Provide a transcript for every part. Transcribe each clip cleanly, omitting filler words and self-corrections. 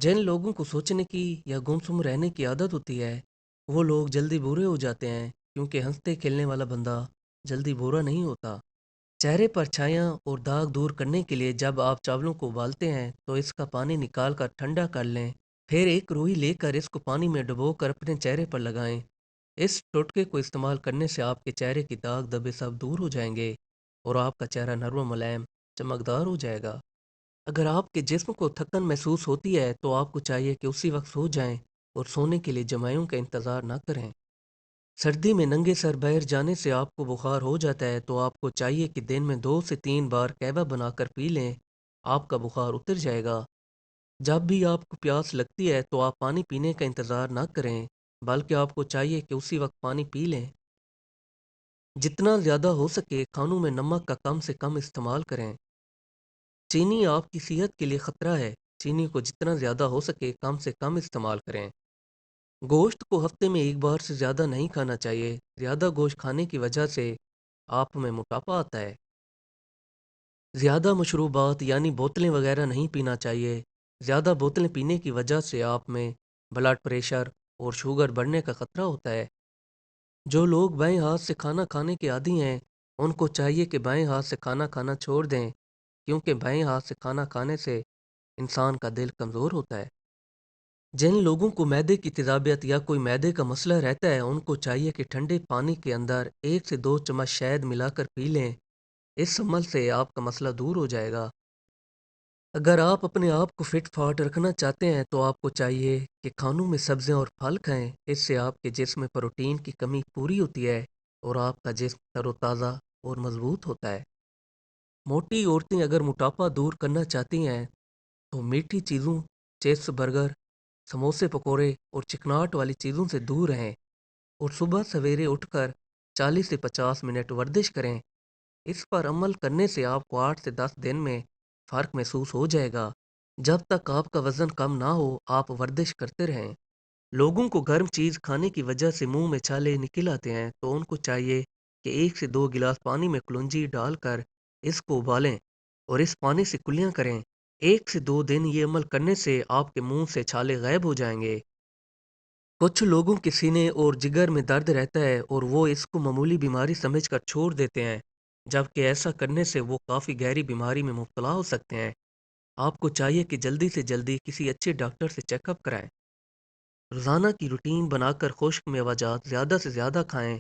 जिन लोगों को सोचने की या गुमसुम रहने की आदत होती है, वो लोग जल्दी बुरे हो जाते हैं क्योंकि हंसते खेलने वाला बंदा जल्दी बुरा नहीं होता। चेहरे पर छाया और दाग दूर करने के लिए जब आप चावलों को उबालते हैं तो इसका पानी निकाल कर ठंडा कर लें। फिर एक रूई लेकर इसको पानी में डुबोकर अपने चेहरे पर लगाएं। इस टोटके को इस्तेमाल करने से आपके चेहरे की दाग धब्बे सब दूर हो जाएंगे और आपका चेहरा नर्म व मुलायम चमकदार हो जाएगा। अगर आपके जिस्म को थकन महसूस होती है तो आपको चाहिए कि उसी वक्त सो जाएं और सोने के लिए जमायों का इंतज़ार ना करें। सर्दी में नंगे सर बाहर जाने से आपको बुखार हो जाता है तो आपको चाहिए कि दिन में 2 से 3 बार कहवा बनाकर पी लें। आपका बुखार उतर जाएगा। जब भी आपको प्यास लगती है तो आप पानी पीने का इंतज़ार ना करें, बल्कि आपको चाहिए कि उसी वक्त पानी पी लें। जितना ज़्यादा हो सके खानों में नमक का कम से कम इस्तेमाल करें। चीनी आपकी सेहत के लिए खतरा है। चीनी को जितना ज़्यादा हो सके कम से कम इस्तेमाल करें। गोश्त को हफ्ते में एक बार से ज़्यादा नहीं खाना चाहिए। ज़्यादा गोश्त खाने की वजह से आप में मोटापा आता है। ज़्यादा मशरूबात यानी बोतलें वगैरह नहीं पीना चाहिए। ज़्यादा बोतलें पीने की वजह से आप में ब्लड प्रेशर और शुगर बढ़ने का खतरा होता है। जो लोग बाएं हाथ से खाना खाने के आदी हैं, उनको चाहिए कि बाएं हाथ से खाना खाना छोड़ दें, क्योंकि बाएं हाथ से खाना खाने से इंसान का दिल कमज़ोर होता है। जिन लोगों को मैदे की तेज़ाबियत या कोई मैदे का मसला रहता है, उनको चाहिए कि ठंडे पानी के अंदर 1 से 2 चम्मच शहद मिलाकर पी लें। इस अमल से आपका मसला दूर हो जाएगा। अगर आप अपने आप को फिट फाट रखना चाहते हैं तो आपको चाहिए कि खानों में सब्जियां और फल खाएं। इससे आपके जिस्म में प्रोटीन की कमी पूरी होती है और आपका जिस्म तरोताज़ा और मजबूत होता है। मोटी औरतें अगर मोटापा दूर करना चाहती हैं तो मीठी चीज़ों, चिप्स, बर्गर, समोसे, पकोड़े और चिकनाहट वाली चीज़ों से दूर रहें और सुबह सवेरे उठकर 40 से 50 मिनट वर्जिश करें। इस पर अमल करने से आपको 8 से 10 दिन में फ़र्क महसूस हो जाएगा। जब तक आपका वज़न कम ना हो, आप वर्जिश करते रहें। लोगों को गर्म चीज़ खाने की वजह से मुंह में छाले निकल आते हैं, तो उनको चाहिए कि 1 से 2 गिलास पानी में कलौंजी डालकर इसको उबालें और इस पानी से कुल्लियाँ करें। 1 से 2 दिन ये अमल करने से आपके मुंह से छाले गायब हो जाएंगे। कुछ लोगों के सीने और जिगर में दर्द रहता है और वो इसको मामूली बीमारी समझकर छोड़ देते हैं, जबकि ऐसा करने से वो काफ़ी गहरी बीमारी में मुब्तला हो सकते हैं। आपको चाहिए कि जल्दी से जल्दी किसी अच्छे डॉक्टर से चेकअप कराएं। रोज़ाना की रूटीन बनाकर खुश्क मेवाजात ज़्यादा से ज़्यादा खाएं।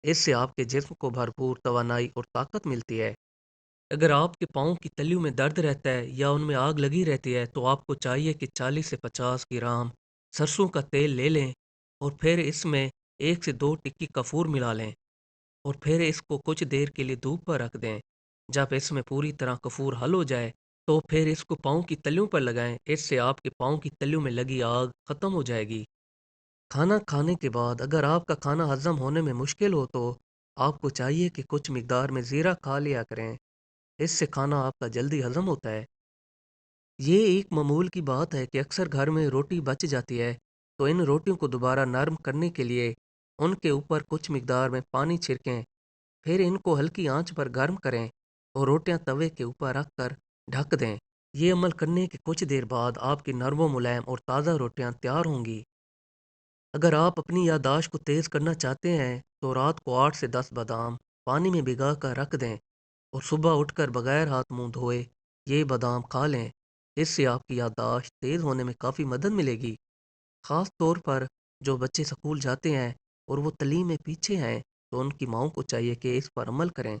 इससे आपके जिस्म को भरपूर तवानाई और ताकत मिलती है। अगर आपके पाँव की तलियों में दर्द रहता है या उनमें आग लगी रहती है तो आपको चाहिए कि 40 से 50 ग्राम सरसों का तेल ले लें और फिर इसमें 1 से 2 टिक्की कपूर मिला लें और फिर इसको कुछ देर के लिए धूप पर रख दें। जब इसमें पूरी तरह कपूर हल हो जाए तो फिर इसको पाँव की तलियों पर लगाएं। इससे आपके पाँव की तलियों में लगी आग खत्म हो जाएगी। खाना खाने के बाद अगर आपका खाना हजम होने में मुश्किल हो तो आपको चाहिए कि कुछ मिकदार में ज़ीरा खा लिया करें। इससे खाना आपका जल्दी हजम होता है। ये एक मामूल की बात है कि अक्सर घर में रोटी बच जाती है, तो इन रोटियों को दोबारा नरम करने के लिए उनके ऊपर कुछ मिकदार में पानी छिड़कें। फिर इनको हल्की आंच पर गर्म करें और रोटियां तवे के ऊपर रख कर ढक दें। ये अमल करने के कुछ देर बाद आपकी नरम व मुलायम और ताज़ा रोटियां तैयार होंगी। अगर आप अपनी याददाश्त को तेज़ करना चाहते हैं तो रात को 8 से 10 बादाम पानी में भिगा कर रख दें और सुबह उठकर बगैर हाथ मुंह धोए ये बादाम खा लें। इससे आपकी याददाश्त तेज़ होने में काफ़ी मदद मिलेगी। ख़ास तौर पर जो बच्चे स्कूल जाते हैं और वो तालीम में पीछे हैं, तो उनकी माँओं को चाहिए कि इस पर अमल करें।